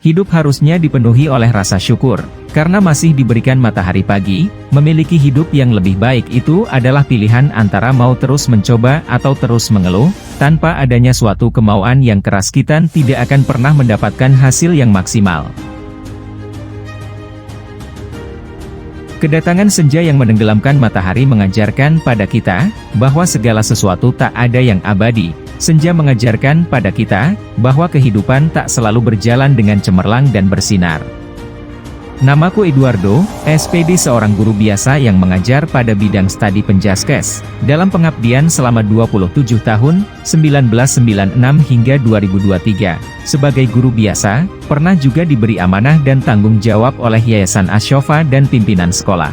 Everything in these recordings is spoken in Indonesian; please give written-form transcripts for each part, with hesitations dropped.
Hidup harusnya dipenuhi oleh rasa syukur, karena masih diberikan matahari pagi. Memiliki hidup yang lebih baik itu adalah pilihan antara mau terus mencoba atau terus mengeluh. Tanpa adanya suatu kemauan yang keras, kita tidak akan pernah mendapatkan hasil yang maksimal. Kedatangan senja yang menenggelamkan matahari mengajarkan pada kita, bahwa segala sesuatu tak ada yang abadi. Senja mengajarkan pada kita, bahwa kehidupan tak selalu berjalan dengan cemerlang dan bersinar. Namaku Eduardo, SPD, seorang guru biasa yang mengajar pada bidang studi Penjaskes. Dalam pengabdian selama 27 tahun, 1996 hingga 2023. Sebagai guru biasa, pernah juga diberi amanah dan tanggung jawab oleh Yayasan Asy-Syafa dan pimpinan sekolah.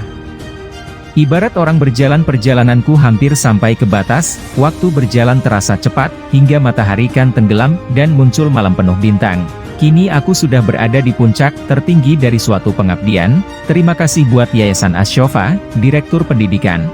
Ibarat orang berjalan, perjalananku hampir sampai ke batas, waktu berjalan terasa cepat, hingga matahari kan tenggelam, dan muncul malam penuh bintang. Kini aku sudah berada di puncak tertinggi dari suatu pengabdian. Terima kasih buat Yayasan Asy-Syafa, Direktur Pendidikan,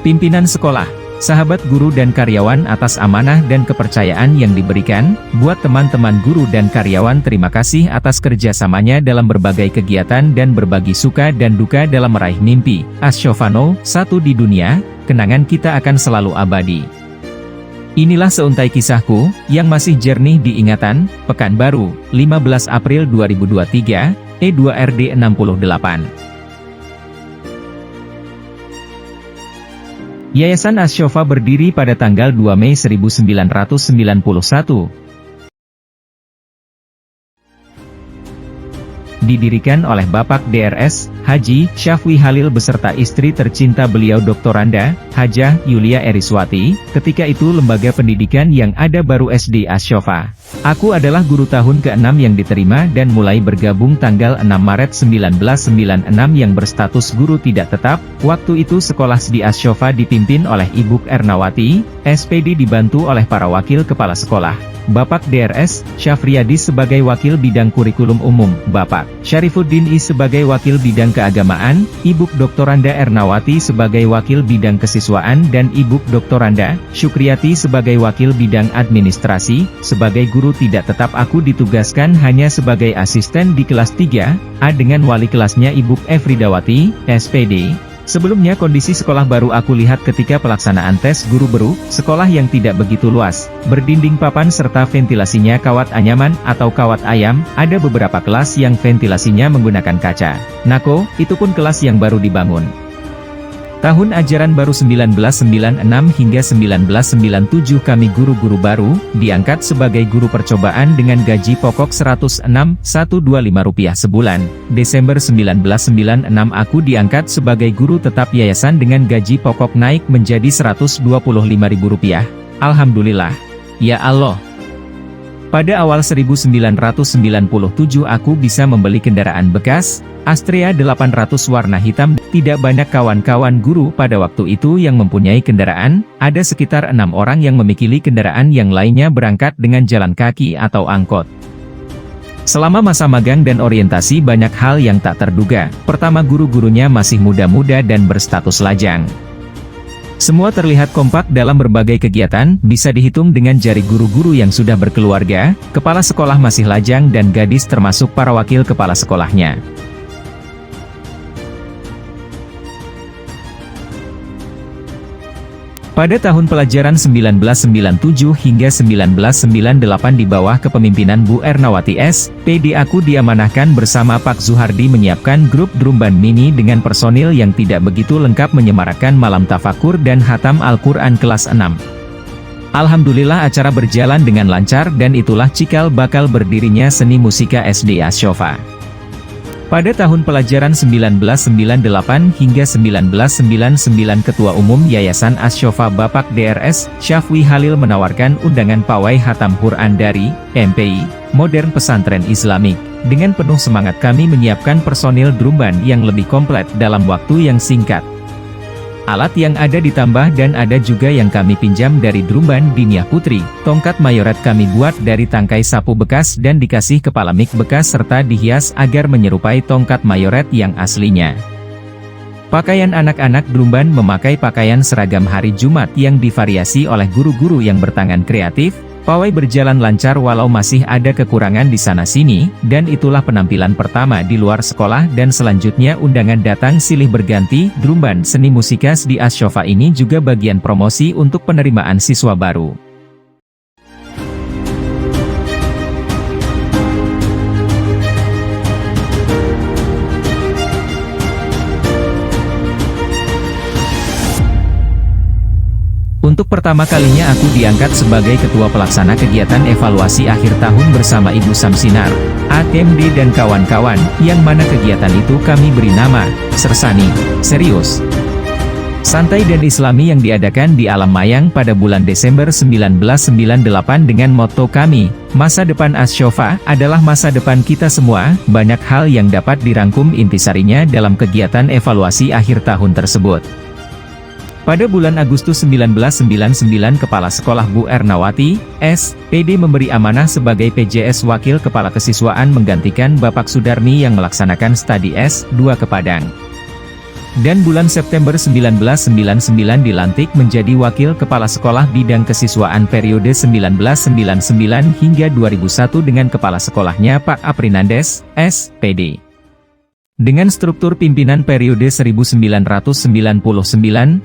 pimpinan sekolah, sahabat guru dan karyawan atas amanah dan kepercayaan yang diberikan. Buat teman-teman guru dan karyawan, terima kasih atas kerjasamanya dalam berbagai kegiatan dan berbagi suka dan duka dalam meraih mimpi. Asy-Syafa satu di dunia, kenangan kita akan selalu abadi. Inilah seuntai kisahku, yang masih jernih di ingatan. Pekanbaru, 15 April 2023, E2RD 68. Yayasan Asy-Syafa berdiri pada tanggal 2 Mei 1991. Didirikan oleh Bapak DRS, Haji Syafwi Halil beserta istri tercinta beliau Doktoranda, Hajah Yulia Eriswati. Ketika itu lembaga pendidikan yang ada baru SD Asy-Syafa. Aku adalah guru tahun ke-6 yang diterima dan mulai bergabung tanggal 6 Maret 1996 yang berstatus guru tidak tetap. Waktu itu sekolah di Asy-Syafa dipimpin oleh Ibu Ernawati, SPD dibantu oleh para wakil kepala sekolah. Bapak DRS, Syafriyadi sebagai Wakil Bidang Kurikulum Umum, Bapak Syarifuddin I sebagai Wakil Bidang Keagamaan, Ibu Doktoranda Ernawati sebagai Wakil Bidang Kesiswaan dan Ibu Doktoranda Syukriyati sebagai Wakil Bidang Administrasi. Sebagai guru tidak tetap aku ditugaskan hanya sebagai asisten di kelas 3A dengan wali kelasnya Ibu Efridawati, SPD. Sebelumnya kondisi sekolah baru aku lihat ketika pelaksanaan tes guru baru, sekolah yang tidak begitu luas, berdinding papan serta ventilasinya kawat anyaman atau kawat ayam. Ada beberapa kelas yang ventilasinya menggunakan kaca. Nako, itu pun kelas yang baru dibangun. Tahun ajaran baru 1996 hingga 1997 kami guru-guru baru, diangkat sebagai guru percobaan dengan gaji pokok Rp106.125 sebulan. Desember 1996 aku diangkat sebagai guru tetap yayasan dengan gaji pokok naik menjadi Rp125.000. Alhamdulillah. Ya Allah. Pada awal 1997 aku bisa membeli kendaraan bekas, Astrea 800 warna hitam. Tidak banyak kawan-kawan guru pada waktu itu yang mempunyai kendaraan, ada sekitar 6 orang yang memiliki kendaraan, yang lainnya berangkat dengan jalan kaki atau angkot. Selama masa magang dan orientasi banyak hal yang tak terduga. Pertama, guru-gurunya masih muda-muda dan berstatus lajang. Semua terlihat kompak dalam berbagai kegiatan, bisa dihitung dengan jari guru-guru yang sudah berkeluarga, kepala sekolah masih lajang dan gadis termasuk para wakil kepala sekolahnya. Pada tahun pelajaran 1997 hingga 1998 di bawah kepemimpinan Bu Ernawati SPD aku diamanahkan bersama Pak Zuhardi menyiapkan grup drum band mini dengan personil yang tidak begitu lengkap menyemarakan malam tafakur dan hatam Al-Quran kelas 6. Alhamdulillah acara berjalan dengan lancar dan itulah cikal bakal berdirinya Seni Musika SD Asy-Syafa. Pada tahun pelajaran 1998 hingga 1999 Ketua Umum Yayasan Asy-Syafa Bapak DRS, Syafwi Halil menawarkan undangan pawai hatam Quran dari MPI, Modern Pesantren Islamik. Dengan penuh semangat kami menyiapkan personil drum band yang lebih komplit dalam waktu yang singkat. Alat yang ada ditambah dan ada juga yang kami pinjam dari drum band Dinia Putri. Tongkat mayoret kami buat dari tangkai sapu bekas dan dikasih kepala mic bekas serta dihias agar menyerupai tongkat mayoret yang aslinya. Pakaian anak-anak drum band memakai pakaian seragam hari Jumat yang divariasi oleh guru-guru yang bertangan kreatif. Pawai berjalan lancar walau masih ada kekurangan di sana-sini, dan itulah penampilan pertama di luar sekolah dan selanjutnya undangan datang silih berganti. Drum band seni musikas di Ashofa ini juga bagian promosi untuk penerimaan siswa baru. Untuk pertama kalinya aku diangkat sebagai ketua pelaksana kegiatan evaluasi akhir tahun bersama Ibu Samsinar, AKMD dan kawan-kawan, yang mana kegiatan itu kami beri nama, Sersani, Serius, Santai dan Islami yang diadakan di Alam Mayang pada bulan Desember 1998 dengan motto kami, masa depan Ashofa adalah masa depan kita semua. Banyak hal yang dapat dirangkum intisarinya dalam kegiatan evaluasi akhir tahun tersebut. Pada bulan Agustus 1999 Kepala Sekolah Bu Ernawati, S.Pd memberi amanah sebagai PJS Wakil Kepala Kesiswaan menggantikan Bapak Sudarmi yang melaksanakan studi S2 ke Padang. Dan bulan September 1999 dilantik menjadi Wakil Kepala Sekolah Bidang Kesiswaan periode 1999 hingga 2001 dengan Kepala Sekolahnya Pak Aprinandes, S.Pd. Dengan struktur pimpinan periode 1999-2001,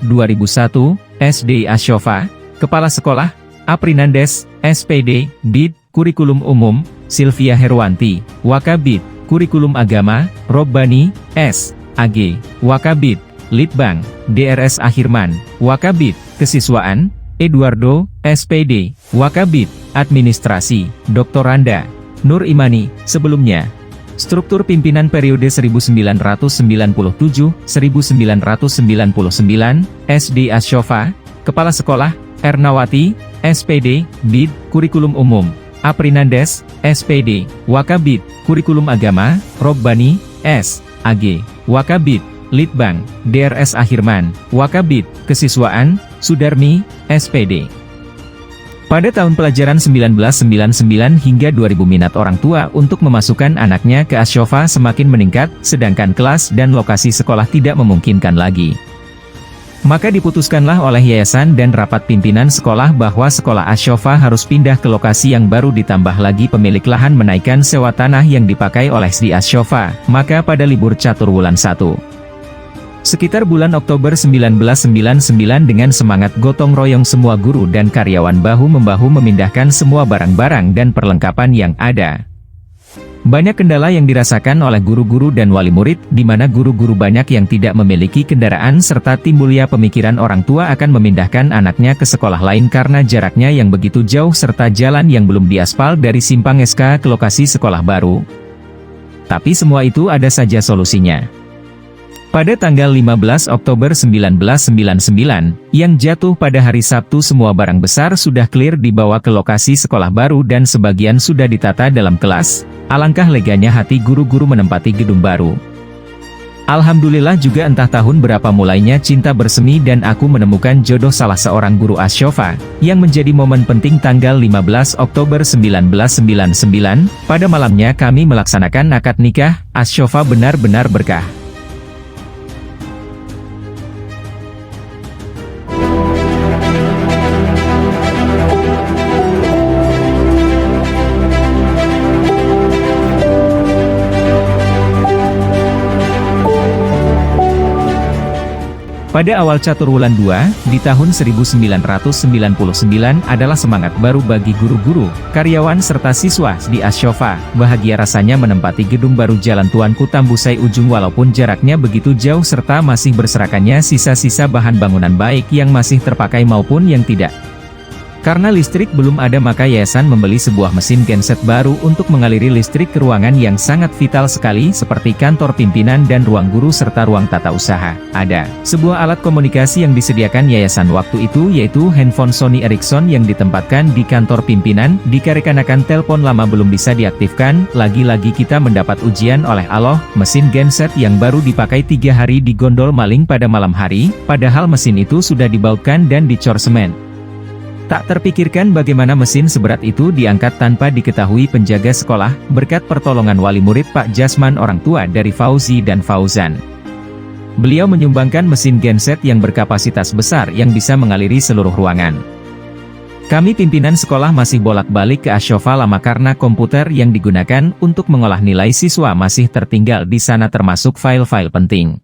SD Ashofa, Kepala Sekolah, Aprinandes, SPD, BID, Kurikulum Umum, Sylvia Herwanti, Wakabid, Kurikulum Agama, Robbani, S. AG, Wakabid, Litbang, DRS Ahirman, Wakabid, Kesiswaan, Eduardo, SPD, Wakabid, Administrasi, Dr. Randa, Nur Imani. Sebelumnya, struktur pimpinan periode 1997-1999, SD Ashofa, Kepala Sekolah, Ernawati, SPD, BID, Kurikulum Umum, Aprinandes, SPD, Wakabid, Kurikulum Agama, Robbani, S. AG, Wakabid, Litbang, DRS Ahirman, Wakabid, Kesiswaan, Sudarmi, SPD. Pada tahun pelajaran 1999 hingga 2000 minat orang tua untuk memasukkan anaknya ke Ashofa semakin meningkat, sedangkan kelas dan lokasi sekolah tidak memungkinkan lagi. Maka diputuskanlah oleh yayasan dan rapat pimpinan sekolah bahwa sekolah Ashofa harus pindah ke lokasi yang baru, ditambah lagi pemilik lahan menaikkan sewa tanah yang dipakai oleh SD Ashofa. Maka pada libur catur wulan 1. Sekitar bulan Oktober 1999 dengan semangat gotong royong semua guru dan karyawan bahu-membahu memindahkan semua barang-barang dan perlengkapan yang ada. Banyak kendala yang dirasakan oleh guru-guru dan wali murid, di mana guru-guru banyak yang tidak memiliki kendaraan serta timbulnya pemikiran orang tua akan memindahkan anaknya ke sekolah lain karena jaraknya yang begitu jauh serta jalan yang belum diaspal dari Simpang SK ke lokasi sekolah baru. Tapi semua itu ada saja solusinya. Pada tanggal 15 Oktober 1999, yang jatuh pada hari Sabtu, semua barang besar sudah clear dibawa ke lokasi sekolah baru dan sebagian sudah ditata dalam kelas. Alangkah leganya hati guru-guru menempati gedung baru. Alhamdulillah juga entah tahun berapa mulainya cinta bersemi dan aku menemukan jodoh salah seorang guru Ashofa, yang menjadi momen penting tanggal 15 Oktober 1999, pada malamnya kami melaksanakan akad nikah. Ashofa benar-benar berkah. Pada awal catur wulan 2, di tahun 1999 adalah semangat baru bagi guru-guru, karyawan serta siswa di Ashofa. Bahagia rasanya menempati gedung baru Jalan Tuanku Tambusai Ujung walaupun jaraknya begitu jauh serta masih berserakannya sisa-sisa bahan bangunan baik yang masih terpakai maupun yang tidak. Karena listrik belum ada maka yayasan membeli sebuah mesin genset baru untuk mengaliri listrik ke ruangan yang sangat vital sekali seperti kantor pimpinan dan ruang guru serta ruang tata usaha. Ada sebuah alat komunikasi yang disediakan yayasan waktu itu yaitu handphone Sony Ericsson yang ditempatkan di kantor pimpinan. Dikarenakan telepon lama belum bisa diaktifkan, lagi-lagi kita mendapat ujian oleh Allah. Mesin genset yang baru dipakai 3 hari digondol maling pada malam hari, padahal mesin itu sudah dibautkan dan dicor semen. Tak terpikirkan bagaimana mesin seberat itu diangkat tanpa diketahui penjaga sekolah, berkat pertolongan wali murid Pak Jasman orang tua dari Fauzi dan Fauzan. Beliau menyumbangkan mesin genset yang berkapasitas besar yang bisa mengaliri seluruh ruangan. Kami pimpinan sekolah masih bolak-balik ke Ashofa Lama karena komputer yang digunakan untuk mengolah nilai siswa masih tertinggal di sana termasuk file-file penting.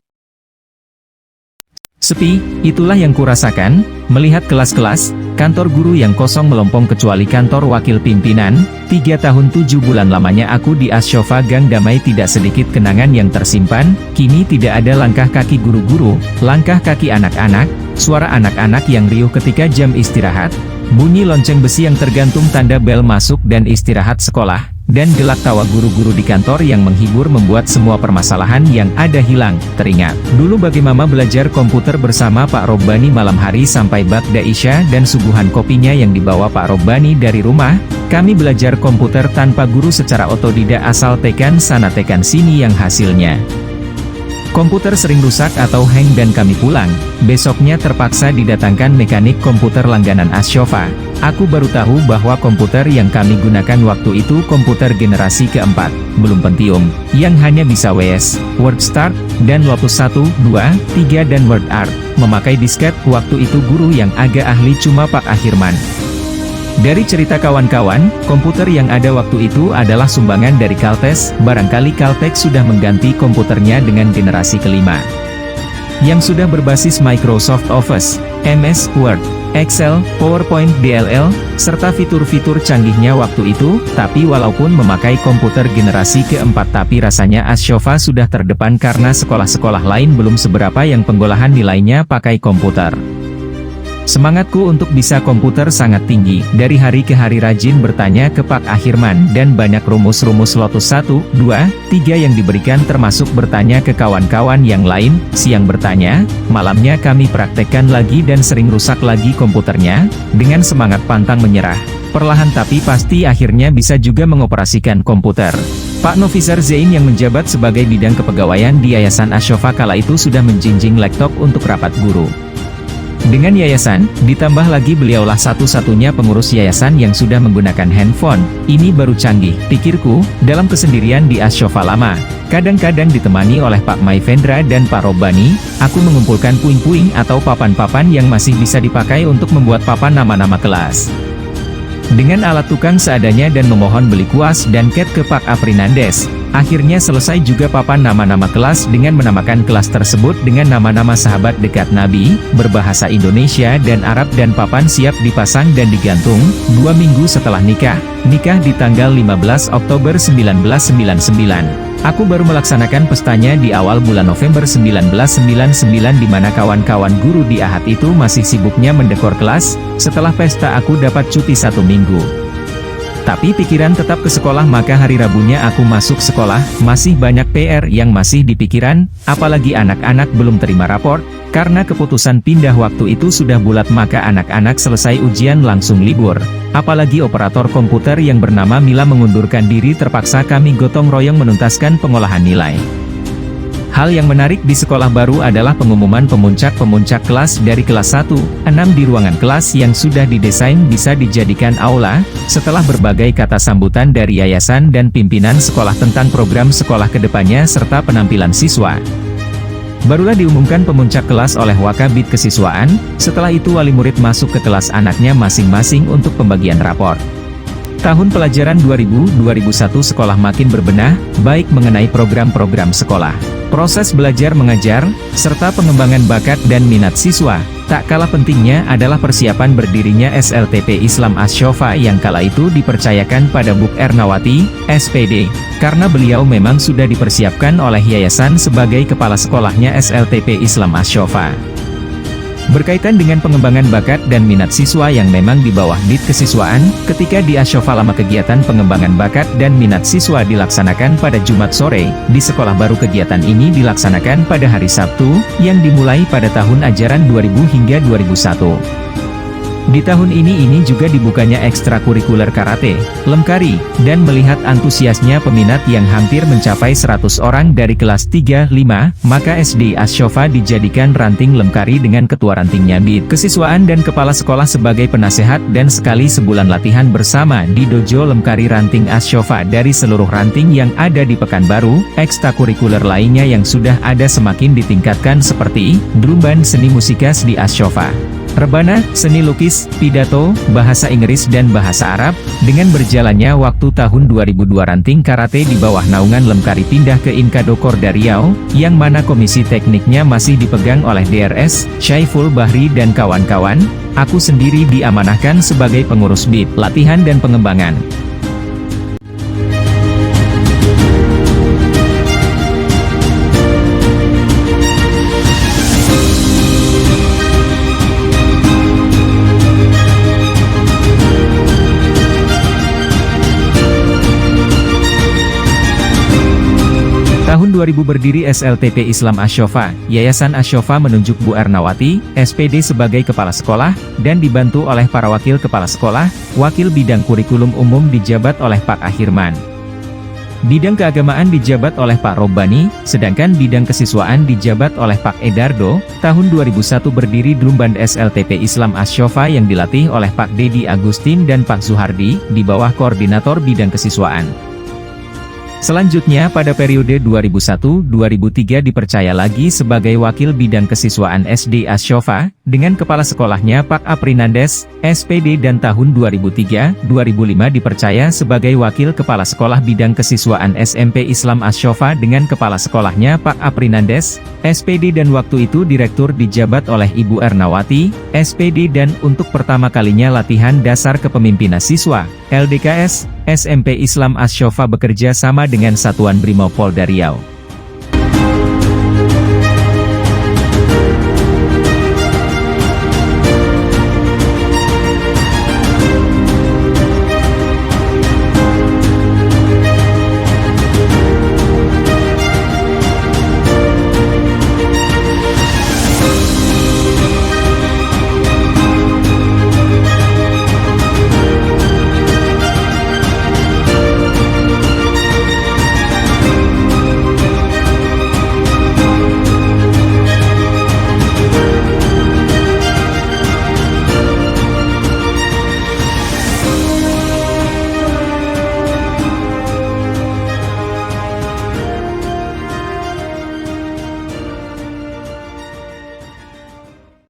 Sepi, itulah yang kurasakan, melihat kelas-kelas, kantor guru yang kosong melompong kecuali kantor wakil pimpinan. 3 tahun 7 bulan lamanya aku di Ashofa Gang Damai, tidak sedikit kenangan yang tersimpan. Kini tidak ada langkah kaki guru-guru, langkah kaki anak-anak, suara anak-anak yang riuh ketika jam istirahat, bunyi lonceng besi yang tergantung tanda bel masuk dan istirahat sekolah, dan gelak tawa guru-guru di kantor yang menghibur membuat semua permasalahan yang ada hilang, teringat. Dulu bagaimana belajar komputer bersama Pak Robbani malam hari sampai Ba'da Isya dan suguhan kopinya yang dibawa Pak Robbani dari rumah. Kami belajar komputer tanpa guru secara otodidak asal tekan sana tekan sini yang hasilnya komputer sering rusak atau hang dan kami pulang. Besoknya terpaksa didatangkan mekanik komputer langganan Ashofa. Aku baru tahu bahwa komputer yang kami gunakan waktu itu komputer generasi keempat, belum Pentium, yang hanya bisa WS, WordStart, dan Lotus 1, 2, 3 dan WordArt. Memakai disket, waktu itu guru yang agak ahli cuma Pak Ahirman. Dari cerita kawan-kawan, komputer yang ada waktu itu adalah sumbangan dari Caltech. Barangkali Caltech sudah mengganti komputernya dengan generasi kelima, yang sudah berbasis Microsoft Office, MS Word, Excel, PowerPoint DLL, serta fitur-fitur canggihnya waktu itu. Tapi walaupun memakai komputer generasi keempat, tapi rasanya Ashofa sudah terdepan karena sekolah-sekolah lain belum seberapa yang penggolahan nilainya pakai komputer. Semangatku untuk bisa komputer sangat tinggi. Dari hari ke hari rajin bertanya ke Pak Ahirman dan banyak rumus-rumus Lotus 1, 2, 3 yang diberikan, termasuk bertanya ke kawan-kawan yang lain. Siang bertanya, malamnya kami praktekkan lagi dan sering rusak lagi komputernya. Dengan semangat pantang menyerah, perlahan tapi pasti akhirnya bisa juga mengoperasikan komputer. Pak Nofizar Zain yang menjabat sebagai bidang kepegawaian di Yayasan Ashofa kala itu sudah menjinjing laptop untuk rapat guru. Dengan yayasan, ditambah lagi beliaulah satu-satunya pengurus yayasan yang sudah menggunakan handphone. Ini baru canggih, pikirku, dalam kesendirian di Ashofa Lama. Kadang-kadang ditemani oleh Pak Maivendra dan Pak Robbani, aku mengumpulkan puing-puing atau papan-papan yang masih bisa dipakai untuk membuat papan nama-nama kelas. Dengan alat tukang seadanya dan memohon beli kuas dan cat ke Pak Aprinandes. Akhirnya selesai juga papan nama-nama kelas dengan menamakan kelas tersebut dengan nama-nama sahabat dekat Nabi, berbahasa Indonesia dan Arab, dan papan siap dipasang dan digantung. 2 minggu setelah nikah di tanggal 15 Oktober 1999. Aku baru melaksanakan pestanya di awal bulan November 1999 di mana kawan-kawan guru di Ahad itu masih sibuknya mendekor kelas. Setelah pesta aku dapat cuti 1 minggu. Tapi pikiran tetap ke sekolah, maka hari Rabunya aku masuk sekolah. Masih banyak PR yang masih dipikiran, apalagi anak-anak belum terima raport. Karena keputusan pindah waktu itu sudah bulat, maka anak-anak selesai ujian langsung libur. Apalagi operator komputer yang bernama Mila mengundurkan diri, terpaksa kami gotong royong menuntaskan pengolahan nilai. Hal yang menarik di sekolah baru adalah pengumuman pemuncak kelas dari kelas 1, 6 di ruangan kelas yang sudah didesain bisa dijadikan aula. Setelah berbagai kata sambutan dari yayasan dan pimpinan sekolah tentang program sekolah kedepannya serta penampilan siswa, barulah diumumkan pemuncak kelas oleh Wakabid Kesiswaan. Setelah itu wali murid masuk ke kelas anaknya masing-masing untuk pembagian rapor. Tahun pelajaran 2000-2001 sekolah makin berbenah, baik mengenai program-program sekolah, proses belajar mengajar, serta pengembangan bakat dan minat siswa. Tak kalah pentingnya adalah persiapan berdirinya SLTP Islam Ashofa yang kala itu dipercayakan pada Buk Ernawati, SPD. Karena beliau memang sudah dipersiapkan oleh yayasan sebagai kepala sekolahnya SLTP Islam Ashofa. Berkaitan dengan pengembangan bakat dan minat siswa yang memang di bawah Dit Kesiswaan, ketika di Ashofa Lama kegiatan pengembangan bakat dan minat siswa dilaksanakan pada Jumat sore, di sekolah baru kegiatan ini dilaksanakan pada hari Sabtu, yang dimulai pada tahun ajaran 2000 hingga 2001. Di tahun ini juga dibukanya ekstrakurikuler karate, lemkari, dan melihat antusiasnya peminat yang hampir mencapai 100 orang dari kelas 3-5, maka SD Ashofa dijadikan ranting lemkari dengan ketua rantingnya Bid Kesiswaan dan kepala sekolah sebagai penasehat, dan sekali sebulan latihan bersama di dojo lemkari ranting Ashofa. Dari seluruh ranting yang ada di Pekanbaru, ekstrakurikuler lainnya yang sudah ada semakin ditingkatkan seperti drum band seni musikas di Ashofa. Rebana, seni lukis, pidato, bahasa Inggris dan bahasa Arab. Dengan berjalannya waktu tahun 2002 ranting karate di bawah naungan Lemkari pindah ke Inkado Korda Riau, yang mana komisi tekniknya masih dipegang oleh DRS, Syaiful Bahri dan kawan-kawan. Aku sendiri diamanahkan sebagai pengurus BIT, latihan dan pengembangan. Tahun 2000 berdiri SLTP Islam Ashofa. Yayasan Ashofa menunjuk Bu Ernawati, SPD sebagai kepala sekolah, dan dibantu oleh para wakil kepala sekolah. Wakil bidang kurikulum umum dijabat oleh Pak Ahirman. Bidang keagamaan dijabat oleh Pak Robbani, sedangkan bidang kesiswaan dijabat oleh Pak Edardo. Tahun 2001 berdiri Dlumband SLTP Islam Ashofa yang dilatih oleh Pak Dedi Agustin dan Pak Zuhardi, di bawah koordinator bidang kesiswaan. Selanjutnya pada periode 2001-2003 dipercaya lagi sebagai wakil bidang kesiswaan SD Ashofa, dengan kepala sekolahnya Pak Aprinandes, SPD, dan tahun 2003-2005 dipercaya sebagai wakil kepala sekolah bidang kesiswaan SMP Islam Ashofa dengan kepala sekolahnya Pak Aprinandes, SPD, dan waktu itu direktur dijabat oleh Ibu Ernawati, SPD, dan untuk pertama kalinya latihan dasar kepemimpinan siswa, LDKS, SMP Islam Ashofa bekerja sama dengan Satuan Brimob Polda Riau.